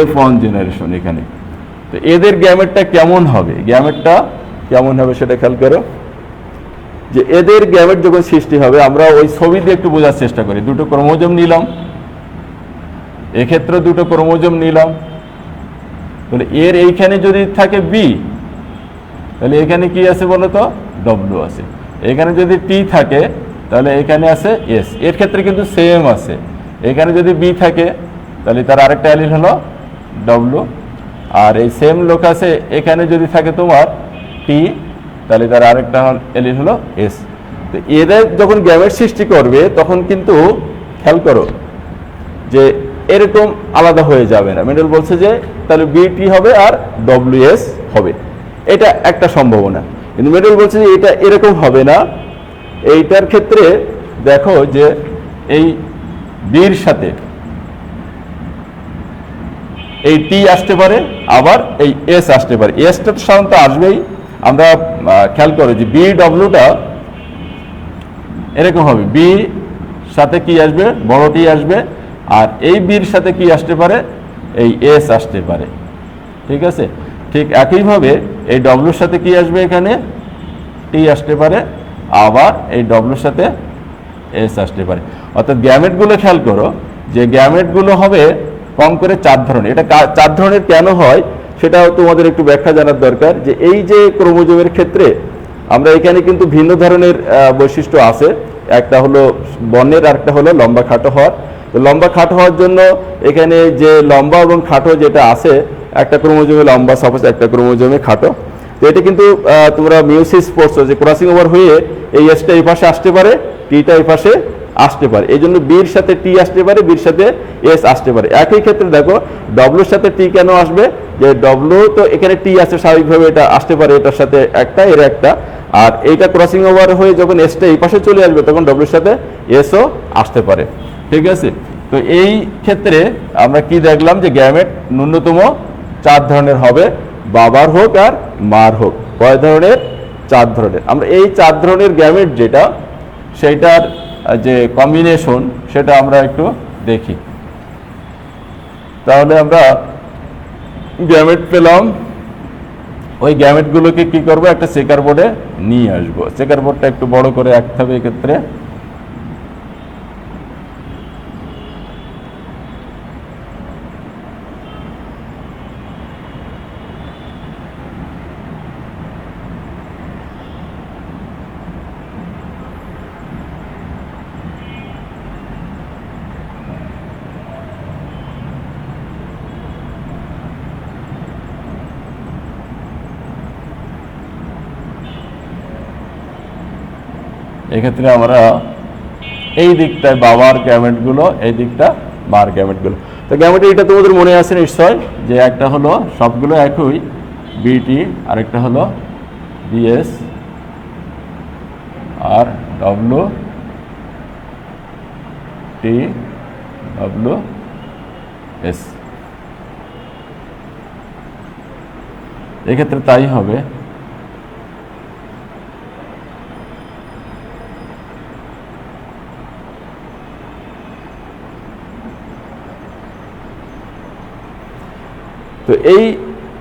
F1 জেনারেশন এখানে। তো এদের গ্যামেটটা কেমন হবে, গ্যামেটটা কেমন হবে সেটা খেয়াল করো, যে এদের গ্যামেট যখন সৃষ্টি হবে আমরা ওই ছবি দিয়ে একটু বোঝার চেষ্টা করি। দুটো ক্রোমোজোম নিলাম, এক্ষেত্রে দুটো ক্রোমোজোম নিলাম, তাহলে এর এইখানে যদি থাকে বি তাহলে এখানে কি আছে বলো তো, ডব্লিউ আছে। এখানে যদি টি থাকে তাহলে এখানে আছে এস। এর ক্ষেত্রে কিন্তু সেম আছে, এখানে যদি বি থাকে তাহলে তার আরেকটা অ্যালিল হলো ডব্লিউ, আর এই সেম লোক আছে এখানে যদি থাকে তোমার টি, তাহলে তার আরেকটা এলিল হলো এস। তো এদের যখন গ্যামেট সৃষ্টি করবে তখন কিন্তু খেয়াল করো যে এরকম আলাদা হয়ে যাবে না। মেন্ডেল বলছে যে তাহলে বিটি হবে আর ডব্লিউএস হবে, এটা একটা সম্ভাবনা। কিন্তু মেন্ডেল বলছে যে এটা এরকম হবে না। এইটার ক্ষেত্রে দেখো যে এই বির সাথে এই টি আসতে পারে, আবার এই এস আসতে পারে। এসটা তো সাধারণত আসবেই। আমরা খেয়াল করো যে বি ডব্লিউটা এরকম হবে, বি সাথে কি আসবে, বড় টি আসবে, আর এই বির সাথে কি আসতে পারে, এই এস আসতে পারে। ঠিক আছে, ঠিক একইভাবে এই ডব্লিউর সাথে কি আসবে, এখানে টি আসতে পারে, আবার এই ডব্লিউর সাথে এস আসতে পারে। অর্থাৎ গ্যামেটগুলো খেয়াল করো যে গ্যামেটগুলো হবে কম করে 4 ধরনের। এটা 4 ধরনের কেন হয় সেটাও তোমাদের একটু ব্যাখ্যা জানার দরকার। যে এই যে ক্রোমোজোমের ক্ষেত্রে আমরা এখানে কিন্তু ভিন্ন ধরনের বৈশিষ্ট্য আছে। একটা হলো বর্ণের, আর একটা হলো লম্বা খাটো হওয়ার। তো লম্বা খাটো হওয়ার জন্য এখানে যে লম্বা এবং খাটো যেটা আছে, একটা ক্রোমোজোমে লম্বা, সাপোজ একটা ক্রোমোজোমে খাটো। তো এটা কিন্তু তোমরা মিউসিস পড়ছো যে ক্রসিং ওভার হয়ে এই এসটা এই পাশে আসতে পারে, টিটা এই পাশে আসতে পারে। এই জন্য বির সাথে টি আসতে পারে, বির সাথে এস আসতে পারে। একই ক্ষেত্রে দেখো ডব্লুর সাথে টি কেন আসবে, যে ডব্লু তো এখানে টি আছে স্বাভাবিকভাবে, এটা আসতে পারে এটার সাথে একটা, এর একটা। আর এইটা ক্রসিং ওভার হয়ে যখন এসটা এই পাশে চলে আসবে তখন ডব্লুর সাথে এসও আসতে পারে। ঠিক আছে, তো এই ক্ষেত্রে আমরা কি দেখলাম যে গ্যামেট ন্যূনতম 4 ধরনের হবে, বাবার হোক আর মার হোক। কয় ধরনের? 4 ধরনের। আমরা এই 4 ধরনের গ্যামেট যেটা, সেইটার যে কম্বিনেশন সেটা আমরা একটু দেখি। তাহলে আমরা গ্যামেট পেলাম, ওই গ্যামেটগুলোকে কি করব, একটা চেকার বোর্ডে নিয়ে আসবো। চেকার বোর্ডটা একটু বড় করে রাখতে হবে এক্ষেত্রে। এক্ষেত্রে আমরা এই দিকটায় বাবার গ্যামেটগুলো, এই দিকটা মার গ্যামেটগুলো। তো গ্যামেটে এটা তোমাদের মনে আছে নিশ্চয় যে একটা হলো সবগুলো একই বিটি, আরেকটা হলো বিএস আর ডব্লু টি ডব্লু এস। এক্ষেত্রে তাই হবে। তো এই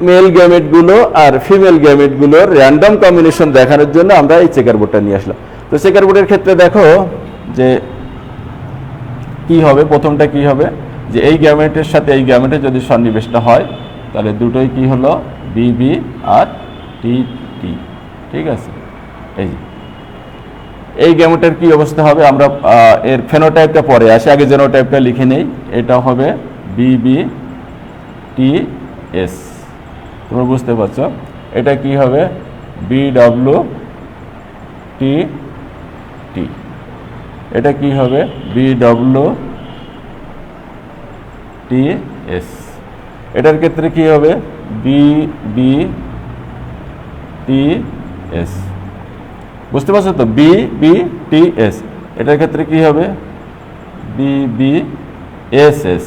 মেল গ্যামেটগুলো আর ফিমেল গ্যামেটগুলোর র্যান্ডম কম্বিনেশন দেখানোর জন্য আমরা এই চেকার বোর্ডটা নিয়ে আসলাম। তো চেকার বোর্ডের ক্ষেত্রে দেখো যে কি হবে, প্রথমটা কি হবে, যে এই গ্যামেটের সাথে এই গ্যামেটের যদি সন্নিবেশটা হয় তাহলে দুটোই কি হলো, বিবি আর টি টি। ঠিক আছে, এই গ্যামেটের কি অবস্থা হবে, আমরা এর ফেনোটাইপটা পরে আসে, আগে জেনোটাইপটা লিখে নেই। এটা হবে বিবি টি এস। তোমরা বুঝতে পারছো, এটা কি হবে, বি ডব্লিউ টি টি। এটা কি হবে, বি ডব্লিউ টি এস। এটার ক্ষেত্রে কি হবে, বি বি টি এস। বুঝতে পারছো তো, বি বি টি এস। এটার ক্ষেত্রে কি হবে, বি বি এস এস।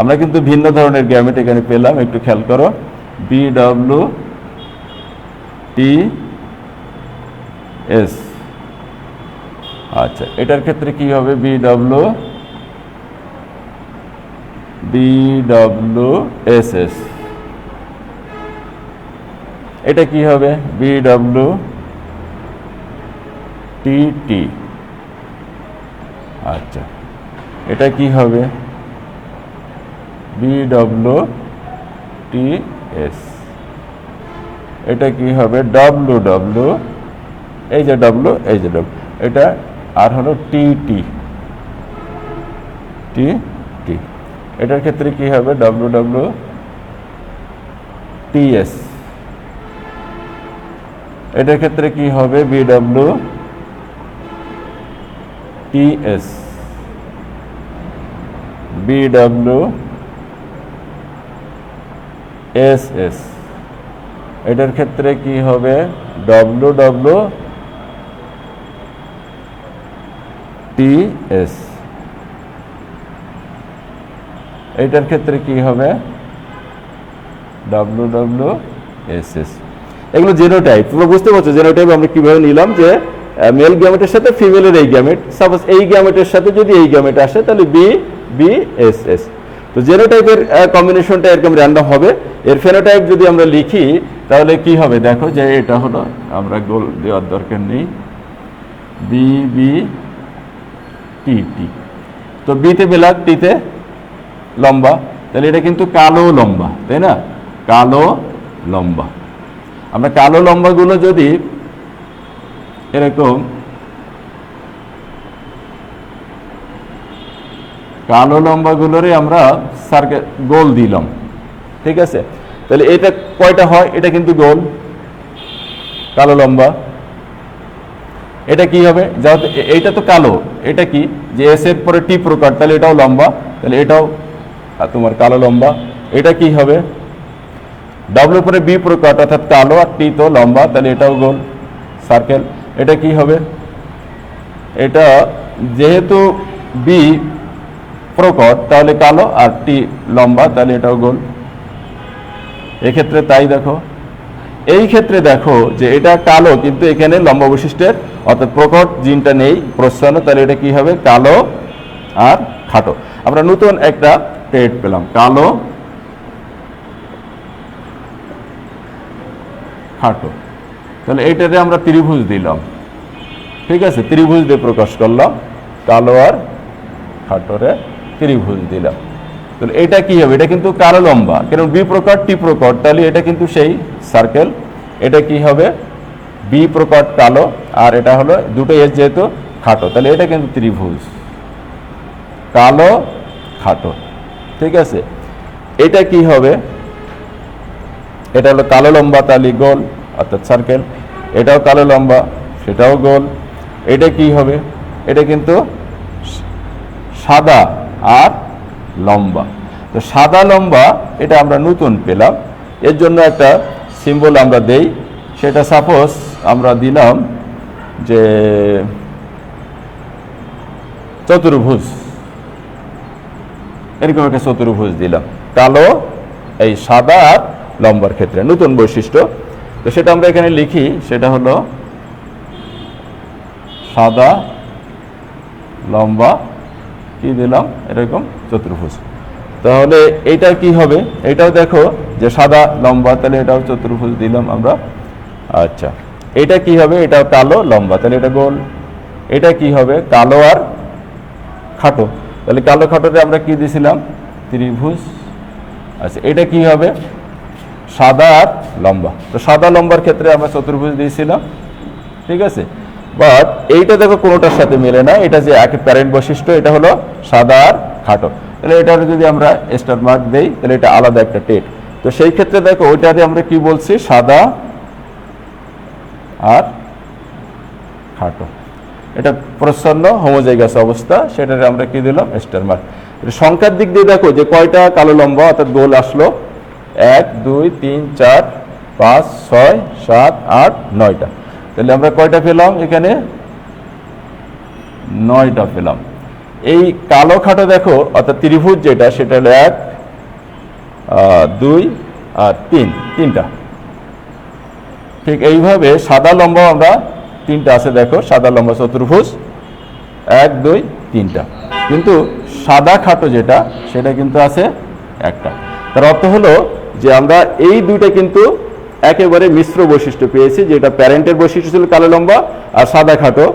আমরা কিন্তু ভিন্ন ধরনের গ্যামেট এখানে পেলাম, একটু খেয়াল করো, বি ডব্লিউ টি এস। আচ্ছা, এটার ক্ষেত্রে কি হবে, বি ডব্লিউ এস এস। এটা কি হবে, বি ডব্লিউ টি টি। আচ্ছা, এটা কি হবে, বি ডব্লিউ টি এস। এটা কি হবে, ডব্লিউ ডব্লিউ, এই যে ডব্লিউ, এই যে ডব্লিউ, এটা আর হলো টি টি টি টি। এটার ক্ষেত্রে কি হবে, ডব্লিউ ডব্লিউ টি এস। এটার ক্ষেত্রে কি হবে BW TS BW SS এটার ক্ষেত্রে কি হবে WW TS এটার ক্ষেত্রে কি হবে WWSS এগুলো জেনোটাইপ। তোমরা বুঝতে পারছো জেনোটাইপ আমরা কিভাবে নিলাম যে মেল গ্যামেটের সাথে ফিমেলের এই গ্যামেট, সাপোজ এই গ্যামেটের সাথে যদি এই গ্যামেট আসে তাহলে BBSS। তো জেনোটাইপের কম্বিনেশনটা এরকম র্যান্ডম হবে। এর ফেনোটাইপ যদি আমরা লিখি তাহলে কি হবে দেখো যে এটা হলো, আমরা গোল দেওয়ার দরকার নেই, BBTT। তো বিতে বেলাক, টিতে লম্বা, তাহলে এটা কিন্তু কালো লম্বা, তাই না? কালো লম্বা। আমরা কালো লম্বাগুলো যদি এরকম কালো লম্বাগুলোরে আমরা সার্কেল গোল দিলাম, ঠিক আছে? তাহলে এটা কয়টা হয়? এটা কিন্তু গোল কালো লম্বা। এটা কি হবে? এইটা তো কালো, এটা কি যে এস এর পরে টি প্রকার, তাহলে এটাও লম্বা, তাহলে এটাও তোমার কালো লম্বা। এটা কি হবে? ডাব্লু পরে বি প্রকার অর্থাৎ কালো, আর টি তো লম্বা, তাহলে এটাও গোল সার্কেল। এটা কি হবে? এটা যেহেতু বি প্রকট তাহলে কালো, আর টি লম্বা, তাহলে এটাও গোল। এক্ষেত্রে তাই দেখো, এই ক্ষেত্রে দেখো যে এটা কালো কিন্তু এখানে লম্বা বৈশিষ্ট্যের অর্থাৎ প্রকট জিনটা নেই, প্রচ্ছন্ন, তাহলে এটা কি হবে? কালো আর খাটো। আমরা নতুন একটা ট্রেড পেলাম, কালো খাটো। তাহলে এইটাতে আমরা ত্রিভুজ দিলাম, ঠিক আছে? ত্রিভুজ দিয়ে প্রকাশ করলাম, কালো আর খাটোরে ত্রিভুজ দিলাম। তাহলে এটা কি হবে? এটা কিন্তু কালো লম্বা, কারণ বি প্রকট টি প্রকট, তাহলে এটা কিন্তু সেই সার্কেল। এটা কি হবে? বি প্রকট কালো, আর এটা হলো দুটো এস যেহেতু খাটো, তাহলে এটা কিন্তু ত্রিভুজ কালো খাটো, ঠিক আছে? এটা কি হবে? এটা হলো কালো লম্বা, তাহলে গোল অর্থাৎ সার্কেল। এটাও কালো লম্বা, সেটাও গোল। এটা কি হবে? এটা কিন্তু সাদা আর লম্বা। তো সাদা লম্বা এটা আমরা নতুন পেলাম, এর জন্য একটা সিম্বল আমরা দেই। সেটা সাপোজ আমরা দিলাম যে চতুর্ভুজ, এরকম একটা চতুর্ভুজ দিলাম, কালো এই সাদা আর লম্বার ক্ষেত্রে নতুন বৈশিষ্ট্য। তো সেটা আমরা এখানে লিখি, সেটা হলো সাদা লম্বা কি দিলাম এরকম চতুর্ভুজ। তাহলে এটা কি হবে? এটাও দেখো যে সাদা লম্বা, তাহলে এটাও চতুর্ভুজ দিলাম আমরা। আচ্ছা, এটা কি হবে? এটাও কালো লম্বা, তাহলে এটা গোল। এটা কি হবে? কালো আর খাটো, তাহলে কালো খাটোতে আমরা কি দিয়েছিলাম? ত্রিভুজ। আচ্ছা, এটা কি হবে? সাদা আর লম্বা, তো সাদা লম্বার ক্ষেত্রে আমরা চতুর্ভুজ দিয়েছিলাম, ঠিক আছে? বাট এইটা দেখো কোনোটার সাথে মেলে না, এটা যে এক প্যারেন্ট বৈশিষ্ট্য, এটা হলো সাদা আর খাটো, তাহলে এটার যদি আমরা স্টার মার্ক দেই তাহলে এটা আলাদা একটা টেট। তো সেই ক্ষেত্রে দেখো ওইটাতে আমরা কি বলছি? সাদা আর খাটো, এটা প্রচ্ছন্ন হোমোজাইগাস অবস্থা, সেটাতে আমরা কি দিলাম? Star mark. এটা সংখ্যার দিক দিয়ে দেখো যে কয়টা কালো লম্বা অর্থাৎ গোল আসলো, 1 2 3 4 5 6 7 8 9টা। তাহলে আমরা কয়টা পেলাম? এখানে 9টা পেলাম। এই কালো খাটো দেখো অর্থাৎ ত্রিভুজ যেটা, সেটা হলো 1 2 আর 3টা। ঠিক এইভাবে সাদা লম্বা আমরা 3টা আছে, দেখো সাদা লম্বা চতুর্ভুজ 1 2 3টা, কিন্তু সাদা খাটো যেটা সেটা কিন্তু আছে একটা। তার অর্থ হলো যে আমরা এই দুইটা কিন্তু একেবারে মিশ্র বৈশিষ্ট্য পেয়েছি, যেটা প্যারেন্টের বৈশিষ্ট্য ছিল কালো লম্বা আর সাদা খাটো,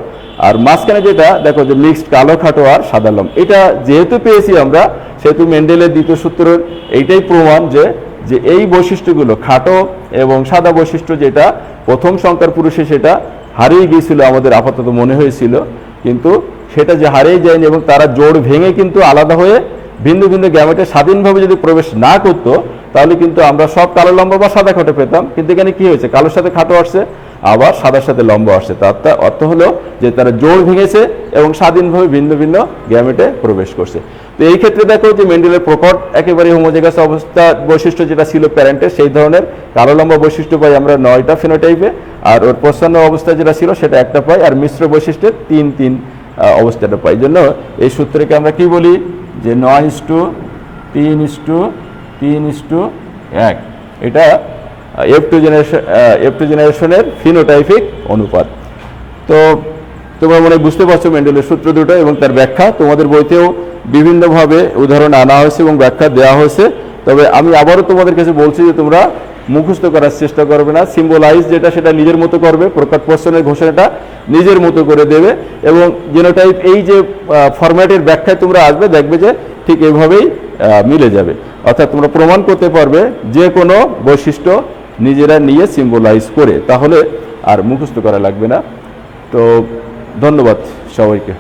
আর মাঝখানে যেটা দেখো যে মিক্সড কালো খাটো আর সাদা লম্বা। এটা যেহেতু পেয়েছি আমরা, সেহেতু মেন্ডেলের দ্বিতীয় সূত্রের এইটাই প্রমাণ যে এই বৈশিষ্ট্যগুলো খাটো এবং সাদা বৈশিষ্ট্য যেটা প্রথম সংখ্যার পুরুষে সেটা হারিয়ে গিয়েছিল আমাদের আপাতত মনে হয়েছিল, কিন্তু সেটা যে হারিয়ে যায়নি এবং তারা জোড় ভেঙে কিন্তু আলাদা হয়ে ভিন্ন ভিন্ন গ্যামেটে স্বাধীনভাবে যদি প্রবেশ না করতো তাহলে কিন্তু আমরা সব কালো লম্বা বা সাদা খাটো পেতাম। কিন্তু এখানে কি হয়েছে? কালোর সাথে খাটো আসছে, আবার সাদার সাথে লম্বা আসছে, তার অর্থ হলো যে তারা জোড় ভেঙেছে এবং স্বাধীনভাবে ভিন্ন ভিন্ন গ্যামেটে প্রবেশ করছে। তো এই ক্ষেত্রে দেখো যে মেন্ডেলের প্রকট একেবারে হোমোজিগাস অবস্থা বৈশিষ্ট্য যেটা ছিল প্যারেন্টের, সেই ধরনের কালো লম্বা বৈশিষ্ট্য পাই আমরা 9টা ফিনোটাইপে, আর ওর প্রচ্ছন্ন অবস্থা যেটা ছিল সেটা একটা পাই, আর মিশ্র বৈশিষ্ট্যের 3 অবস্থাটা পাই। জন্য এই সূত্রকে আমরা কি বলি যে 9:3:3:1, এটা F2 জেনারেশনের ফিনোটাইপিক অনুপাত। তো তোমরা মনে হয় বুঝতে পারছো মেন্ডেলের সূত্র দুটো এবং তার ব্যাখ্যা তোমাদের বইতেও বিভিন্নভাবে উদাহরণ আনা হয়েছে এবং ব্যাখ্যা দেওয়া হয়েছে। তবে আমি আবারও তোমাদের কাছে বলছি যে তোমরা মুখস্থ করার চেষ্টা করবে না, সিম্বলাইজ যেটা সেটা নিজের মতো করবে, প্রকাট প্রশ্নের ঘোষণাটা নিজের মতো করে দেবে, এবং জিনোটাইপ এই যে ফরম্যাটের ব্যাখ্যায় তোমরা আসবে দেখবে যে ঠিক এভাবেই মিলে যাবে। অর্থাৎ তোমরা প্রমাণ করতে পারবে যে কোনো বৈশিষ্ট্য নিজেরা নিয়ে সিম্বলাইজ করে, তাহলে আর মুখস্থ করা লাগবে না। তো ধন্যবাদ সবাইকে।